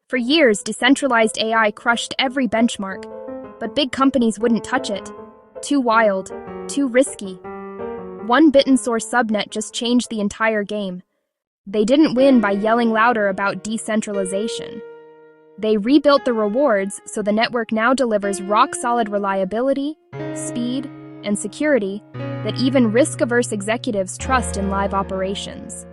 For years, decentralized AI crushed every benchmark, but big companies wouldn't touch it. Too wild, too risky. One Bittensor subnet just changed the entire game. They didn't win by yelling louder about decentralization. They rebuilt the rewards so the network now delivers rock-solid reliability, speed, and security that even risk-averse executives trust in live operations.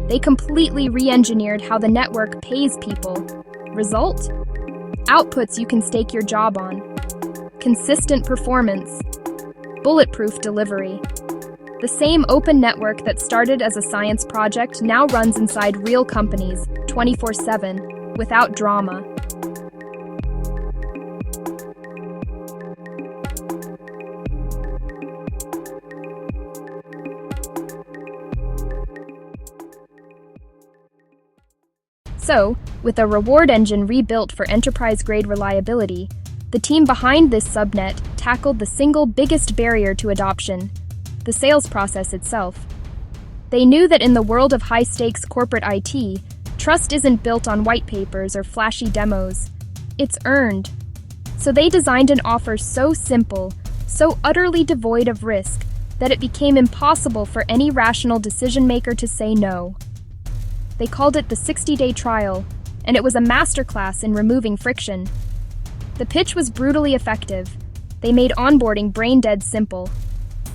They completely re-engineered how the network pays people. Result? Outputs you can stake your job on. Consistent performance. Bulletproof delivery. The same open network that started as a science project now runs inside real companies, 24/7, without drama. So, with a reward engine rebuilt for enterprise-grade reliability, the team behind this subnet tackled the single biggest barrier to adoption, the sales process itself. They knew that in the world of high-stakes corporate IT, trust isn't built on white papers or flashy demos. It's earned. So they designed an offer so simple, so utterly devoid of risk, that it became impossible for any rational decision-maker to say no. They called it the 60-day trial, and it was a masterclass in removing friction. The pitch was brutally effective. They made onboarding brain-dead simple.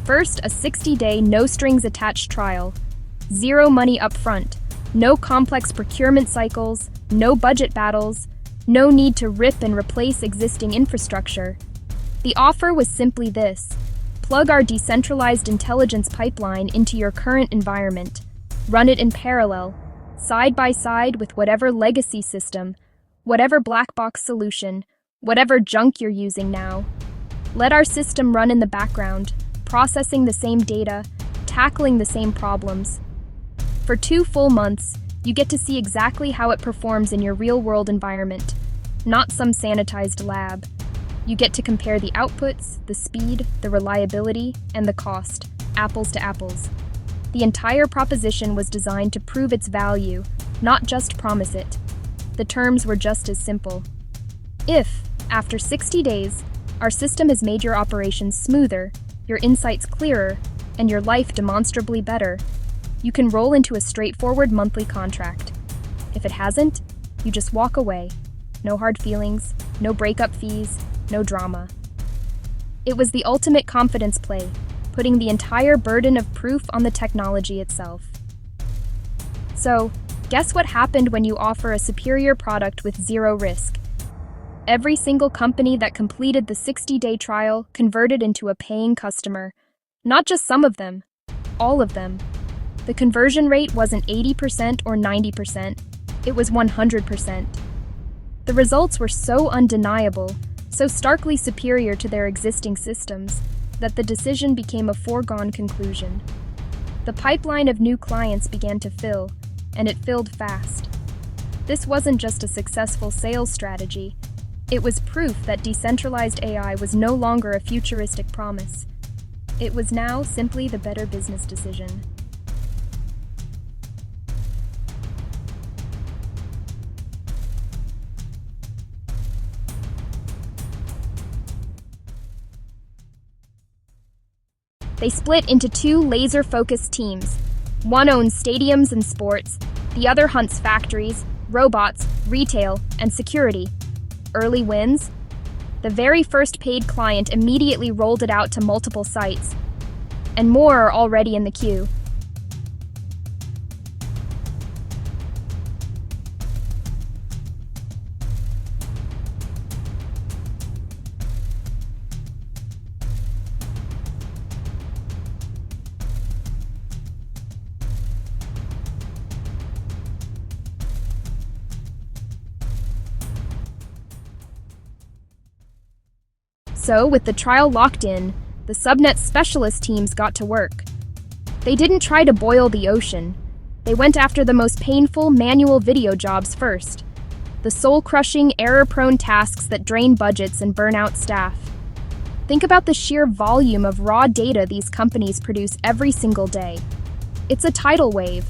First, a 60-day no-strings-attached trial. Zero money up front. No complex procurement cycles. No budget battles. No need to rip and replace existing infrastructure. The offer was simply this: plug our decentralized intelligence pipeline into your current environment. Run it in parallel, side by side with whatever legacy system, whatever black box solution, whatever junk you're using now. Let our system run in the background, processing the same data, tackling the same problems. For 2 full months, you get to see exactly how it performs in your real-world environment, not some sanitized lab. You get to compare the outputs, the speed, the reliability, and the cost, apples to apples. The entire proposition was designed to prove its value, not just promise it. The terms were just as simple. If, after 60 days, our system has made your operations smoother, your insights clearer, and your life demonstrably better, you can roll into a straightforward monthly contract. If it hasn't, you just walk away. No hard feelings, no breakup fees, no drama. It was the ultimate confidence play, putting the entire burden of proof on the technology itself. So, guess what happened when you offer a superior product with zero risk? Every single company that completed the 60-day trial converted into a paying customer. Not just some of them, all of them. The conversion rate wasn't 80% or 90%, it was 100%. The results were so undeniable, so starkly superior to their existing systems, that the decision became a foregone conclusion. The pipeline of new clients began to fill, and it filled fast. This wasn't just a successful sales strategy. It was proof that decentralized AI was no longer a futuristic promise. It was now simply the better business decision. They split into 2 laser-focused teams. One owns stadiums and sports, the other hunts factories, robots, retail, and security. Early wins? The very first paid client immediately rolled it out to multiple sites, and more are already in the queue. So, with the trial locked in, the subnet specialist teams got to work. They didn't try to boil the ocean. They went after the most painful manual video jobs first. The soul-crushing, error-prone tasks that drain budgets and burn out staff. Think about the sheer volume of raw data these companies produce every single day. It's a tidal wave.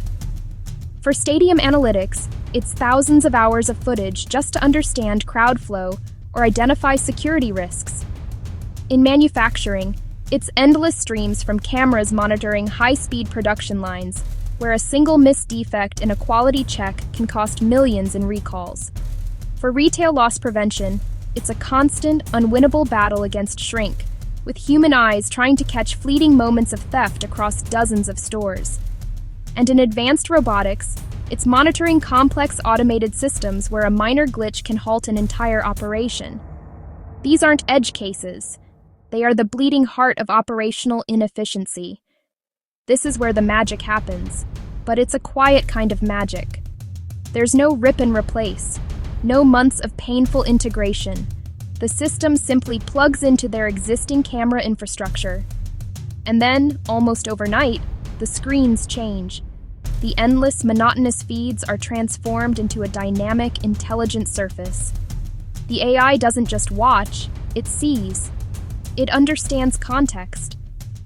For Stadium Analytics, it's thousands of hours of footage just to understand crowd flow or identify security risks. In manufacturing, it's endless streams from cameras monitoring high-speed production lines, where a single missed defect in a quality check can cost millions in recalls. For retail loss prevention, it's a constant, unwinnable battle against shrink, with human eyes trying to catch fleeting moments of theft across dozens of stores. And in advanced robotics, it's monitoring complex automated systems where a minor glitch can halt an entire operation. These aren't edge cases. They are the bleeding heart of operational inefficiency. This is where the magic happens, but it's a quiet kind of magic. There's no rip and replace, no months of painful integration. The system simply plugs into their existing camera infrastructure. And then, almost overnight, the screens change. The endless, monotonous feeds are transformed into a dynamic, intelligent surface. The AI doesn't just watch, it sees. It understands context.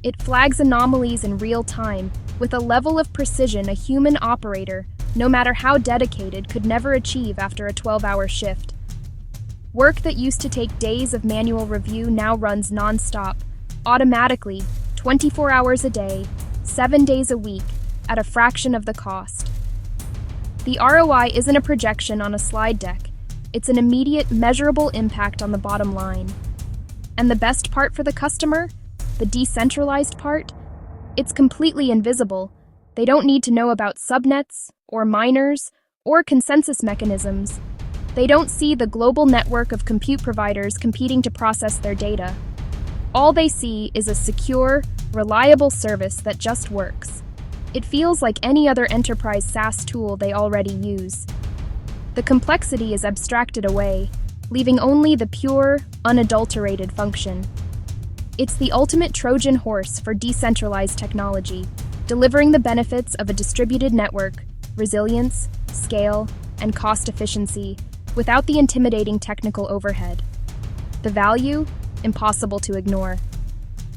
It flags anomalies in real time with a level of precision a human operator, no matter how dedicated, could never achieve after a 12-hour shift. Work that used to take days of manual review now runs non-stop, automatically, 24 hours a day, 7 days a week, at a fraction of the cost. The ROI isn't a projection on a slide deck. It's an immediate, measurable impact on the bottom line. And the best part for the customer? The decentralized part? It's completely invisible. They don't need to know about subnets, or miners, or consensus mechanisms. They don't see the global network of compute providers competing to process their data. All they see is a secure, reliable service that just works. It feels like any other enterprise SaaS tool they already use. The complexity is abstracted away, leaving only the pure, unadulterated function. It's the ultimate Trojan horse for decentralized technology, delivering the benefits of a distributed network, resilience, scale, and cost efficiency, without the intimidating technical overhead. The value? Impossible to ignore.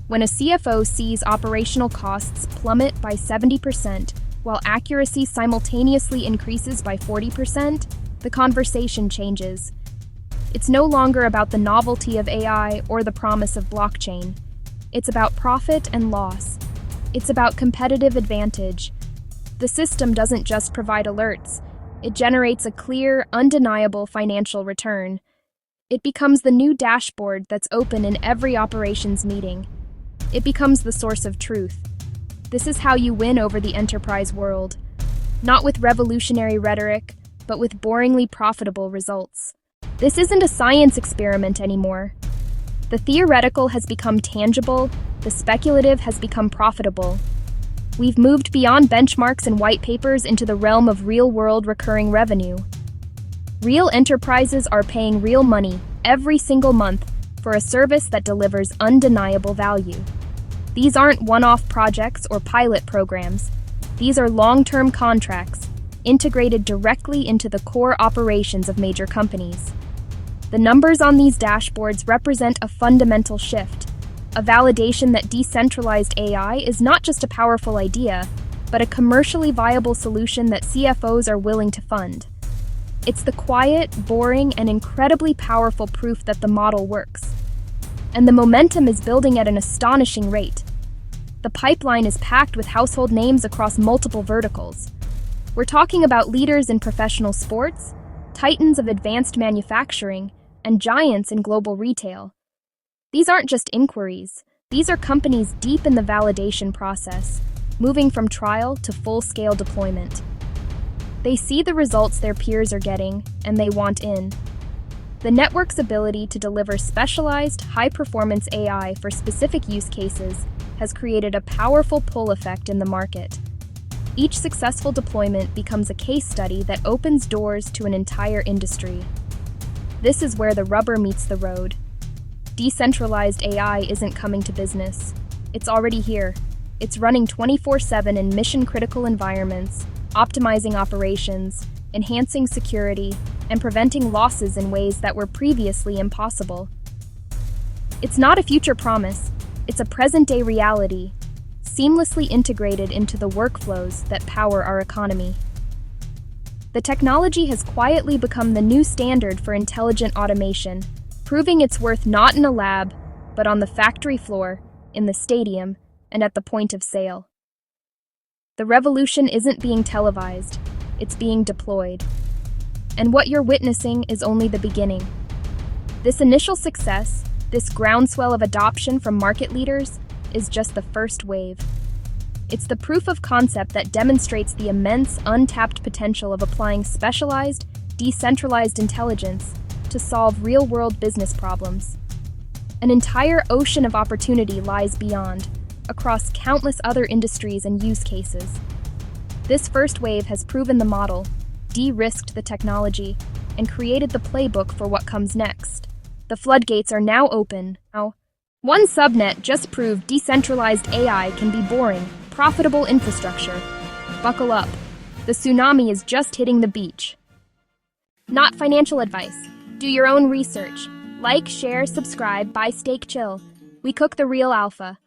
When a CFO sees operational costs plummet by 70%, while accuracy simultaneously increases by 40%, the conversation changes. It's no longer about the novelty of AI or the promise of blockchain. It's about profit and loss. It's about competitive advantage. The system doesn't just provide alerts. It generates a clear, undeniable financial return. It becomes the new dashboard that's open in every operations meeting. It becomes the source of truth. This is how you win over the enterprise world. Not with revolutionary rhetoric, but with boringly profitable results. This isn't a science experiment anymore. The theoretical has become tangible, the speculative has become profitable. We've moved beyond benchmarks and white papers into the realm of real-world recurring revenue. Real enterprises are paying real money every single month for a service that delivers undeniable value. These aren't one-off projects or pilot programs. These are long-term contracts, integrated directly into the core operations of major companies. The numbers on these dashboards represent a fundamental shift, a validation that decentralized AI is not just a powerful idea, but a commercially viable solution that CFOs are willing to fund. It's the quiet, boring, and incredibly powerful proof that the model works. And the momentum is building at an astonishing rate. The pipeline is packed with household names across multiple verticals. We're talking about leaders in professional sports, titans of advanced manufacturing, and giants in global retail. These aren't just inquiries. These are companies deep in the validation process, moving from trial to full-scale deployment. They see the results their peers are getting, and they want in. The network's ability to deliver specialized, high-performance AI for specific use cases has created a powerful pull effect in the market. Each successful deployment becomes a case study that opens doors to an entire industry. This is where the rubber meets the road. Decentralized AI isn't coming to business. It's already here. It's running 24/7 in mission-critical environments, optimizing operations, enhancing security, and preventing losses in ways that were previously impossible. It's not a future promise, it's a present-day reality, seamlessly integrated into the workflows that power our economy. The technology has quietly become the new standard for intelligent automation, proving its worth not in a lab, but on the factory floor, in the stadium, and at the point of sale. The revolution isn't being televised, it's being deployed. And what you're witnessing is only the beginning. This initial success, this groundswell of adoption from market leaders, is just the first wave. It's the proof of concept that demonstrates the immense, untapped potential of applying specialized, decentralized intelligence to solve real-world business problems. An entire ocean of opportunity lies beyond, across countless other industries and use cases. This first wave has proven the model, de-risked the technology, and created the playbook for what comes next. The floodgates are now open. One subnet just proved decentralized AI can be boring, profitable infrastructure. Buckle up. The tsunami is just hitting the beach. Not financial advice. Do your own research. Like, share, subscribe, buy Steak Chill. We cook the real alpha.